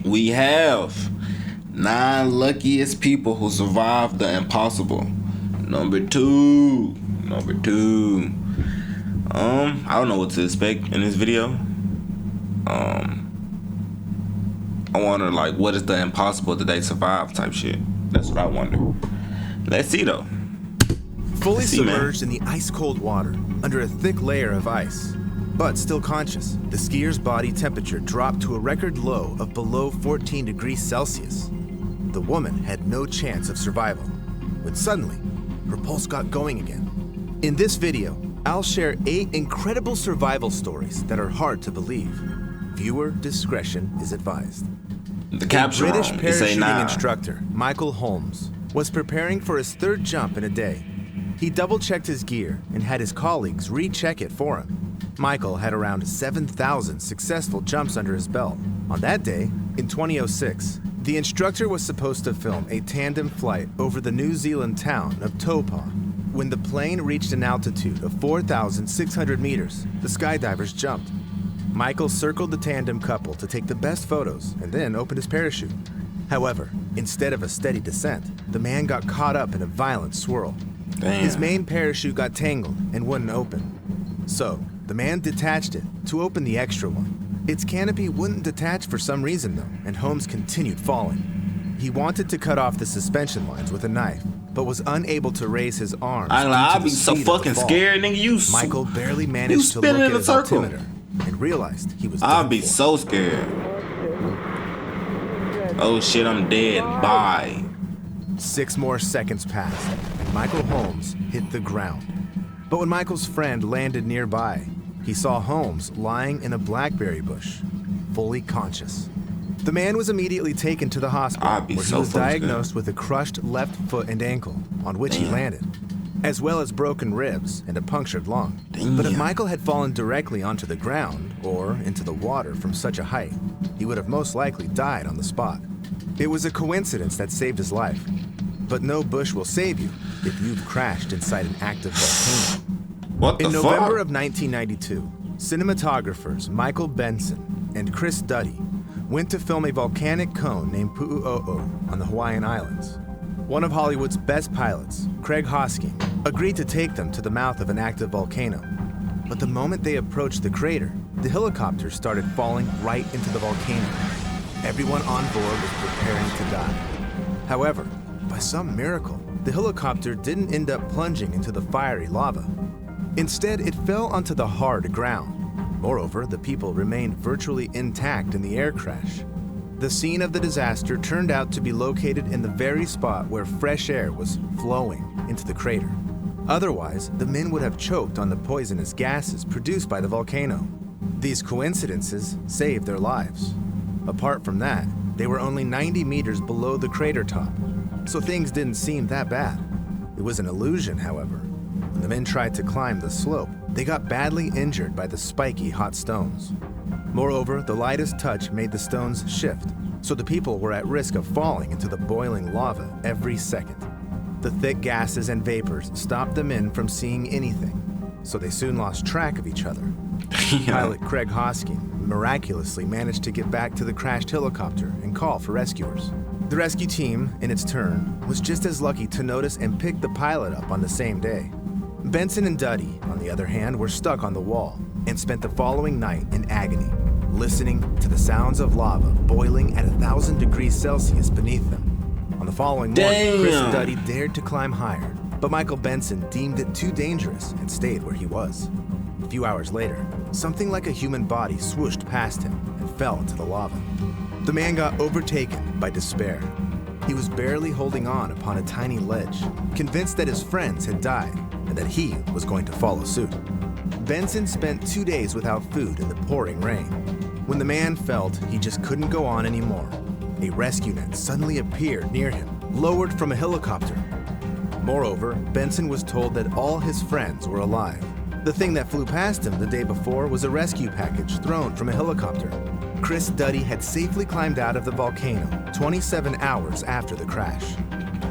We have 9 luckiest people who survived the impossible. Number two. I don't know what to expect in this video. I wonder, like, what is the impossible that they survive type shit. That's what I wonder. Let's see though. Fully submerged in the ice-cold water, under a thick layer of ice, but still conscious, the skier's body temperature dropped to a record low of below 14 degrees Celsius. The woman had no chance of survival, when suddenly, her pulse got going again. In this video, I'll share 8 incredible survival stories that are hard to believe. Viewer discretion is advised. The caption British wrong. It say parachuting 9. instructor, Michael Holmes, was preparing for his 3rd jump in a day. He double-checked his gear and had his colleagues recheck it for him. Michael had around 7,000 successful jumps under his belt. On that day, in 2006, the instructor was supposed to film a tandem flight over the New Zealand town of Taupo. When the plane reached an altitude of 4,600 meters, the skydivers jumped. Michael circled the tandem couple to take the best photos and then opened his parachute. However, instead of a steady descent, the man got caught up in a violent swirl. Damn. His main parachute got tangled and wouldn't open. So, the man detached it to open the extra one. Its canopy wouldn't detach for some reason though, and Holmes continued falling. He wanted to cut off the suspension lines with a knife, but was unable to raise his arms. I'll be so fucking scared, nigga. You Michael barely managed to look at his altimeter and realized he was I'll be so scared. Oh shit, I'm dead. Bye. 6 more seconds passed, and Michael Holmes hit the ground. But when Michael's friend landed nearby, he saw Holmes lying in a blackberry bush, fully conscious. The man was immediately taken to the hospital, where he was diagnosed with a crushed left foot and ankle, on which he landed, as well as broken ribs and a punctured lung. But if Michael had fallen directly onto the ground, or into the water from such a height, he would have most likely died on the spot. It was a coincidence that saved his life. But no bush will save you if you've crashed inside an active volcano. What the fuck? In fuck? November of 1992, cinematographers Michael Benson and Chris Duddy went to film a volcanic cone named Pu'u'o'o on the Hawaiian Islands. One of Hollywood's best pilots, Craig Hosking, agreed to take them to the mouth of an active volcano. But the moment they approached the crater, the helicopter started falling right into the volcano. Everyone on board was preparing to die. However, by some miracle, the helicopter didn't end up plunging into the fiery lava. Instead, it fell onto the hard ground. Moreover, the people remained virtually intact in the air crash. The scene of the disaster turned out to be located in the very spot where fresh air was flowing into the crater. Otherwise, the men would have choked on the poisonous gases produced by the volcano. These coincidences saved their lives. Apart from that, they were only 90 meters below the crater top, so things didn't seem that bad. It was an illusion, however. When the men tried to climb the slope, they got badly injured by the spiky hot stones. Moreover, the lightest touch made the stones shift, so the people were at risk of falling into the boiling lava every second. The thick gases and vapors stopped the men from seeing anything, so they soon lost track of each other. Pilot Craig Hosking miraculously managed to get back to the crashed helicopter and call for rescuers. The rescue team, in its turn, was just as lucky to notice and pick the pilot up on the same day. Benson and Duddy, on the other hand, were stuck on the wall and spent the following night in agony, listening to the sounds of lava boiling at 1,000 degrees Celsius beneath them. On the following morning, Chris and Duddy dared to climb higher, but Michael Benson deemed it too dangerous and stayed where he was. A few hours later, something like a human body swooshed past him and fell into the lava. The man got overtaken by despair. He was barely holding on upon a tiny ledge, convinced that his friends had died and that he was going to follow suit. Benson spent 2 days without food in the pouring rain. When the man felt he just couldn't go on anymore, a rescue net suddenly appeared near him, lowered from a helicopter. Moreover, Benson was told that all his friends were alive. The thing that flew past him the day before was a rescue package thrown from a helicopter. Chris Duddy had safely climbed out of the volcano 27 hours after the crash.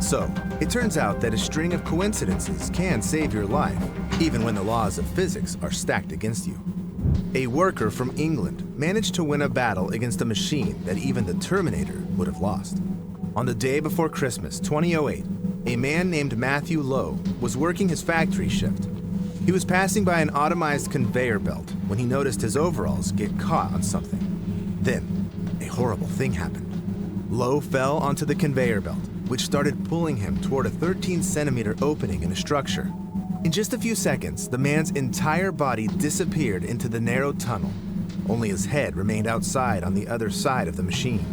So, it turns out that a string of coincidences can save your life, even when the laws of physics are stacked against you. A worker from England managed to win a battle against a machine that even the Terminator would have lost. On the day before Christmas 2008, a man named Matthew Lowe was working his factory shift. He was passing by an automized conveyor belt when he noticed his overalls get caught on something. Then, a horrible thing happened. Lowe fell onto the conveyor belt, which started pulling him toward a 13-centimeter opening in a structure. In just a few seconds, the man's entire body disappeared into the narrow tunnel. Only his head remained outside on the other side of the machine.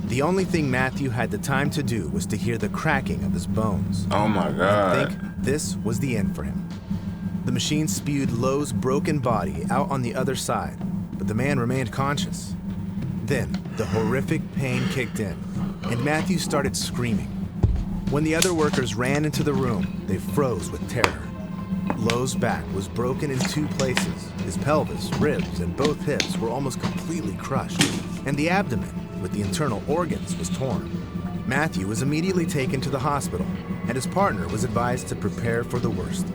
The only thing Matthew had the time to do was to hear the cracking of his bones. Oh my God. I think this was the end for him. The machine spewed Lowe's broken body out on the other side, but the man remained conscious. Then, the horrific pain kicked in, and Matthew started screaming. When the other workers ran into the room, they froze with terror. Lowe's back was broken in 2 places. His pelvis, ribs, and both hips were almost completely crushed, and the abdomen, with the internal organs, was torn. Matthew was immediately taken to the hospital, and his partner was advised to prepare for the worst.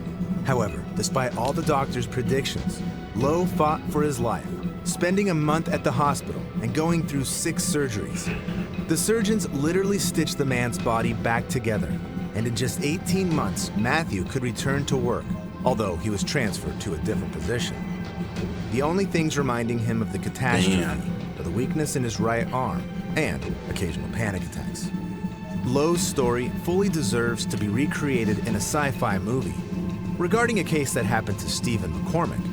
However, despite all the doctors' predictions, Lowe fought for his life, spending a month at the hospital and going through 6 surgeries. The surgeons literally stitched the man's body back together, and in just 18 months, Matthew could return to work, although he was transferred to a different position. The only things reminding him of the catastrophe are the weakness in his right arm and occasional panic attacks. Lowe's story fully deserves to be recreated in a sci-fi movie. Regarding a case that happened to Stephen McCormick,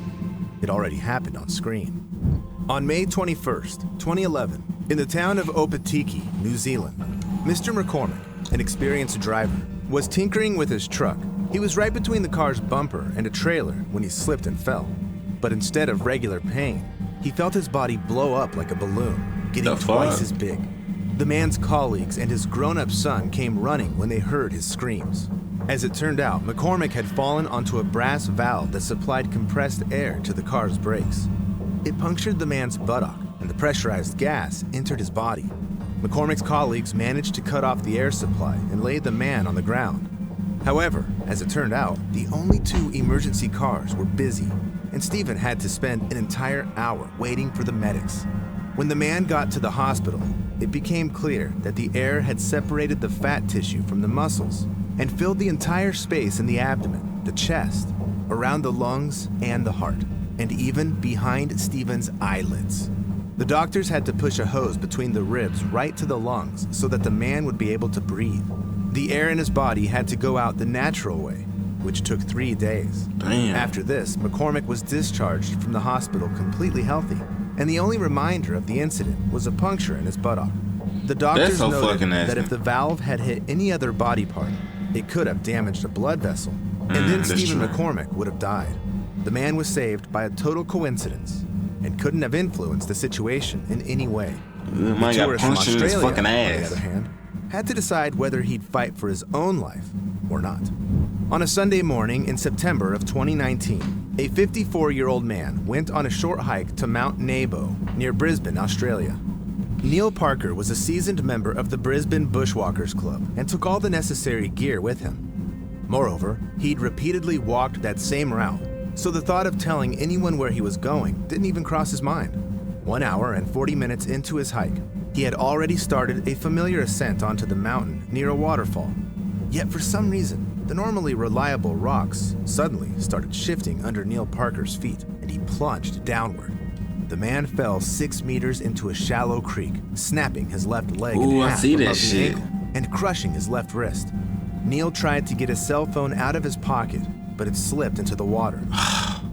it already happened on screen. On May 21st, 2011, in the town of Opotiki, New Zealand, Mr. McCormick, an experienced driver, was tinkering with his truck. He was right between the car's bumper and a trailer when he slipped and fell. But instead of regular pain, he felt his body blow up like a balloon, getting twice as big. The man's colleagues and his grown-up son came running when they heard his screams. As it turned out, McCormick had fallen onto a brass valve that supplied compressed air to the car's brakes. It punctured the man's buttock, and the pressurized gas entered his body. McCormick's colleagues managed to cut off the air supply and laid the man on the ground. However, as it turned out, the only 2 emergency cars were busy, and Stephen had to spend an entire hour waiting for the medics. When the man got to the hospital, it became clear that the air had separated the fat tissue from the muscles and filled the entire space in the abdomen, the chest, around the lungs and the heart, and even behind Stephen's eyelids. The doctors had to push a hose between the ribs right to the lungs so that the man would be able to breathe. The air in his body had to go out the natural way, which took 3 days. Damn. After this, McCormick was discharged from the hospital completely healthy, and the only reminder of the incident was a puncture in his buttock. The doctors noted that if the valve had hit any other body part, it could have damaged a blood vessel, and then Stephen McCormick would have died. The man was saved by a total coincidence and couldn't have influenced the situation in any way. Man The got tourist from punched in his Australia, fucking on the ass. other hand, had to decide whether he'd fight for his own life or not. On a Sunday morning in September of 2019, a 54-year-old man went on a short hike to Mount Nebo near Brisbane, Australia. Neil Parker was a seasoned member of the Brisbane Bushwalkers Club and took all the necessary gear with him. Moreover, he'd repeatedly walked that same route, so the thought of telling anyone where he was going didn't even cross his mind. 1 hour and 40 minutes into his hike, he had already started a familiar ascent onto the mountain near a waterfall. Yet for some reason, the normally reliable rocks suddenly started shifting under Neil Parker's feet, and he plunged downward. The man fell 6 meters into a shallow creek, snapping his left leg in half above the ankle and crushing his left wrist. Neil tried to get his cell phone out of his pocket, but it slipped into the water.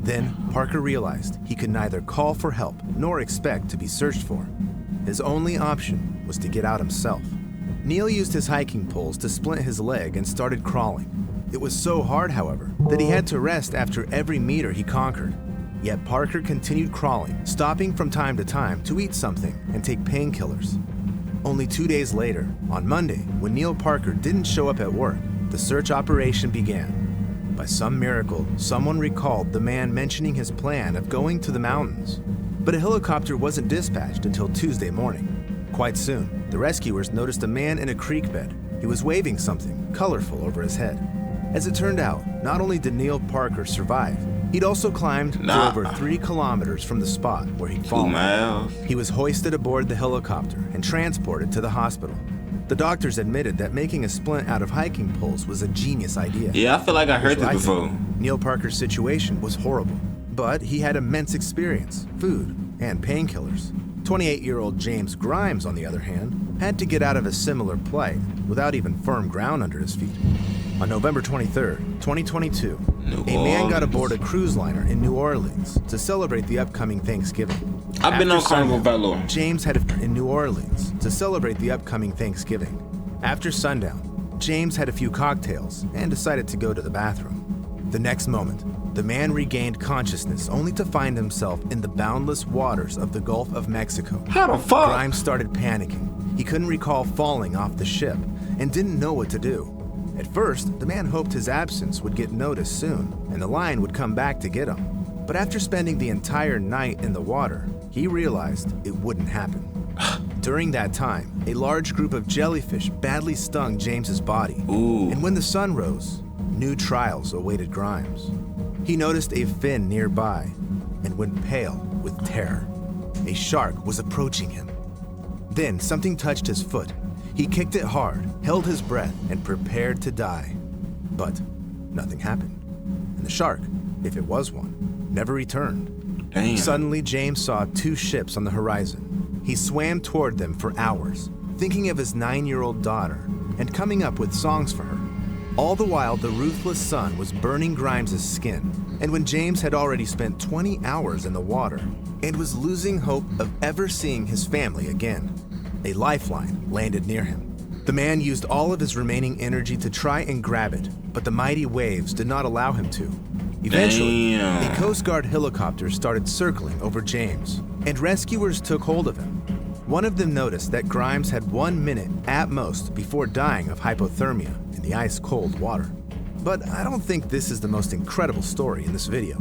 Then Parker realized he could neither call for help nor expect to be searched for. His only option was to get out himself. Neil used his hiking poles to splint his leg and started crawling. It was so hard, however, that he had to rest after every meter he conquered. Yet Parker continued crawling, stopping from time to time to eat something and take painkillers. Only 2 days later, on Monday, when Neil Parker didn't show up at work, the search operation began. By some miracle, someone recalled the man mentioning his plan of going to the mountains. But a helicopter wasn't dispatched until Tuesday morning. Quite soon, the rescuers noticed a man in a creek bed. He was waving something colorful over his head. As it turned out, not only did Neil Parker survive, He'd also climbed to over 3 kilometers from the spot where he'd 2 fallen. miles. He was hoisted aboard the helicopter and transported to the hospital. The doctors admitted that making a splint out of hiking poles was a genius idea. Yeah, I feel like I heard this before. Neil Parker's situation was horrible, but he had immense experience, food, and painkillers. 28-year-old James Grimes, on the other hand, had to get out of a similar plight without even firm ground under his feet. On November 23, 2022, a man got aboard a cruise liner in New Orleans to celebrate the upcoming Thanksgiving. I've been on Carnival Velo. James had in New Orleans to celebrate the upcoming Thanksgiving. After sundown, James had a few cocktails and decided to go to the bathroom. The next moment, the man regained consciousness only to find himself in the boundless waters of the Gulf of Mexico. How the fuck? Grimes started panicking. He couldn't recall falling off the ship and didn't know what to do. At first, the man hoped his absence would get noticed soon and the line would come back to get him. But after spending the entire night in the water, he realized it wouldn't happen. During that time, a large group of jellyfish badly stung James's body. Ooh. And when the sun rose, new trials awaited Grimes. He noticed a fin nearby and went pale with terror. A shark was approaching him. Then something touched his foot. He kicked it hard, held his breath, and prepared to die. But nothing happened. And the shark, if it was one, never returned. Damn. Suddenly, James saw 2 ships on the horizon. He swam toward them for hours, thinking of his 9-year-old daughter and coming up with songs for her. All the while, the ruthless sun was burning Grimes' skin, and when James had already spent 20 hours in the water and was losing hope of ever seeing his family again, a lifeline landed near him. The man used all of his remaining energy to try and grab it, but the mighty waves did not allow him to. Eventually, a Coast Guard helicopter started circling over James, and rescuers took hold of him. One of them noticed that Grimes had 1 minute at most before dying of hypothermia in the ice-cold water. But I don't think this is the most incredible story in this video.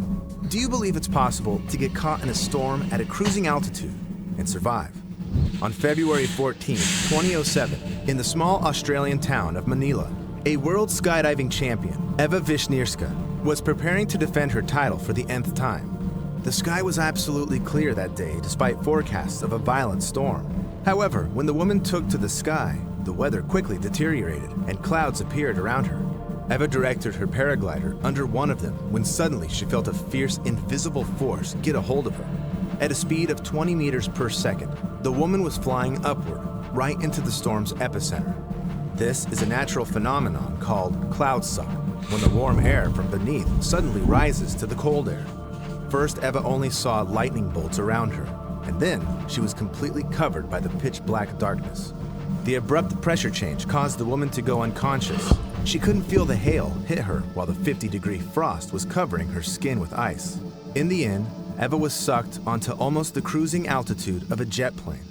Do you believe it's possible to get caught in a storm at a cruising altitude and survive? On February 14, 2007, in the small Australian town of Manila, a world skydiving champion, Eva Wisniewska, was preparing to defend her title for the nth time. The sky was absolutely clear that day despite forecasts of a violent storm. However, when the woman took to the sky, the weather quickly deteriorated and clouds appeared around her. Eva directed her paraglider under one of them when suddenly she felt a fierce, invisible force get a hold of her. At a speed of 20 meters per second, the woman was flying upward, right into the storm's epicenter. This is a natural phenomenon called cloud suck, when the warm air from beneath suddenly rises to the cold air. First, Eva only saw lightning bolts around her, and then she was completely covered by the pitch-black darkness. The abrupt pressure change caused the woman to go unconscious. She couldn't feel the hail hit her while the 50-degree frost was covering her skin with ice. In the end, Eva was sucked onto almost the cruising altitude of a jet plane,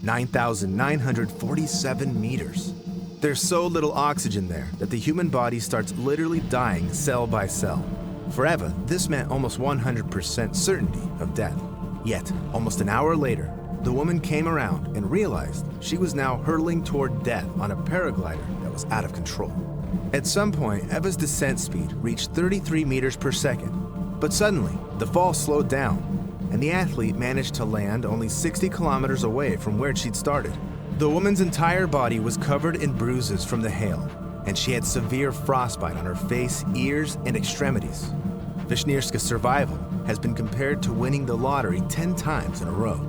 9,947 meters. There's so little oxygen there that the human body starts literally dying cell by cell. For Eva, this meant almost 100% certainty of death. Yet, almost an hour later, the woman came around and realized she was now hurtling toward death on a paraglider that was out of control. At some point, Eva's descent speed reached 33 meters per second, but suddenly, the fall slowed down, and the athlete managed to land only 60 kilometers away from where she'd started. The woman's entire body was covered in bruises from the hail, and she had severe frostbite on her face, ears, and extremities. Wisniewska's survival has been compared to winning the lottery 10 times in a row.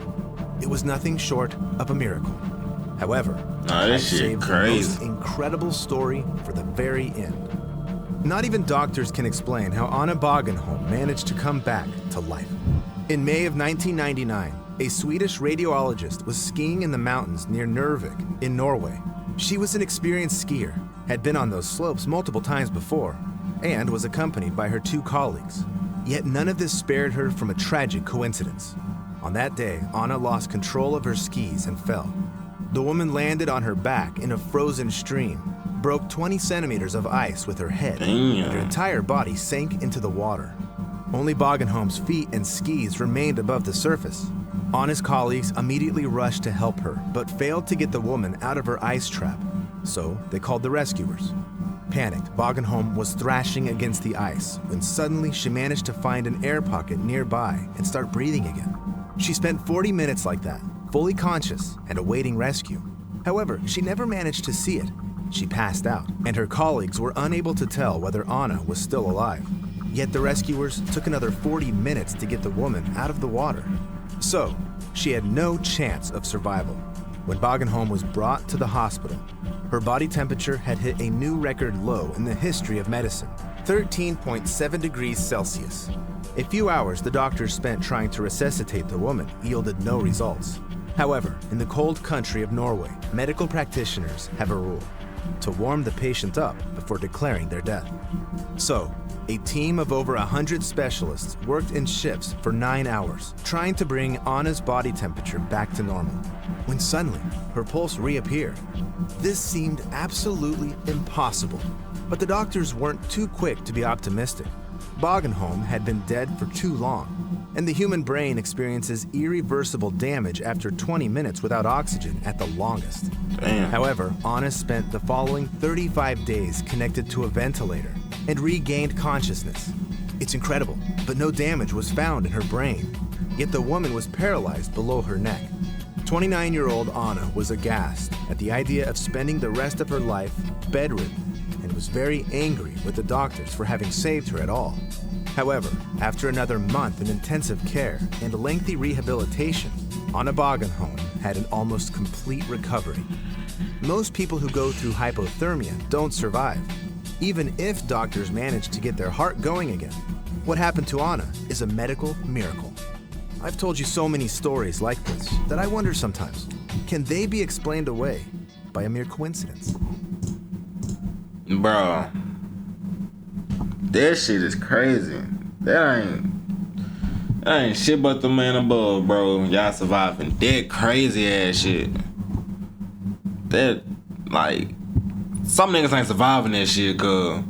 It was nothing short of a miracle. However, this shit saved crazy. the most incredible story for the very end. Not even doctors can explain how Anna Bogenholm managed to come back to life. In May of 1999, a Swedish radiologist was skiing in the mountains near Narvik in Norway. She was an experienced skier, had been on those slopes multiple times before, and was accompanied by her 2 colleagues. Yet none of this spared her from a tragic coincidence. On that day, Anna lost control of her skis and fell. The woman landed on her back in a frozen stream, broke 20 centimeters of ice with her head, and her entire body sank into the water. Only Bogenholm's feet and skis remained above the surface. Anna's colleagues immediately rushed to help her, but failed to get the woman out of her ice trap, so they called the rescuers. Panicked, Bogenholm was thrashing against the ice when suddenly she managed to find an air pocket nearby and start breathing again. She spent 40 minutes like that, fully conscious and awaiting rescue. However, she never managed to see it. She passed out, and her colleagues were unable to tell whether Anna was still alive. Yet the rescuers took another 40 minutes to get the woman out of the water. So, she had no chance of survival. When Bogenholm was brought to the hospital, her body temperature had hit a new record low in the history of medicine, 13.7 degrees Celsius. A few hours the doctors spent trying to resuscitate the woman yielded no results. However, in the cold country of Norway, medical practitioners have a rule: to warm the patient up before declaring their death. So, a team of over 100 specialists worked in shifts for 9 hours, trying to bring Anna's body temperature back to normal, when suddenly her pulse reappeared. This seemed absolutely impossible, but the doctors weren't too quick to be optimistic. Bogenholm had been dead for too long, and the human brain experiences irreversible damage after 20 minutes without oxygen at the longest. Damn. However, Anna spent the following 35 days connected to a ventilator and regained consciousness. It's incredible, but no damage was found in her brain, yet the woman was paralyzed below her neck. 29-year-old Anna was aghast at the idea of spending the rest of her life bedridden and was very angry with the doctors for having saved her at all. However, after another month in intensive care and lengthy rehabilitation, Anna Bogenholm had an almost complete recovery. Most people who go through hypothermia don't survive, even if doctors manage to get their heart going again. What happened to Anna is a medical miracle. I've told you so many stories like this that I wonder sometimes, can they be explained away by a mere coincidence? Bro, that shit is crazy. That ain't shit but the man above, bro. Y'all surviving that crazy ass shit. That, like, some niggas ain't surviving that shit, cuz.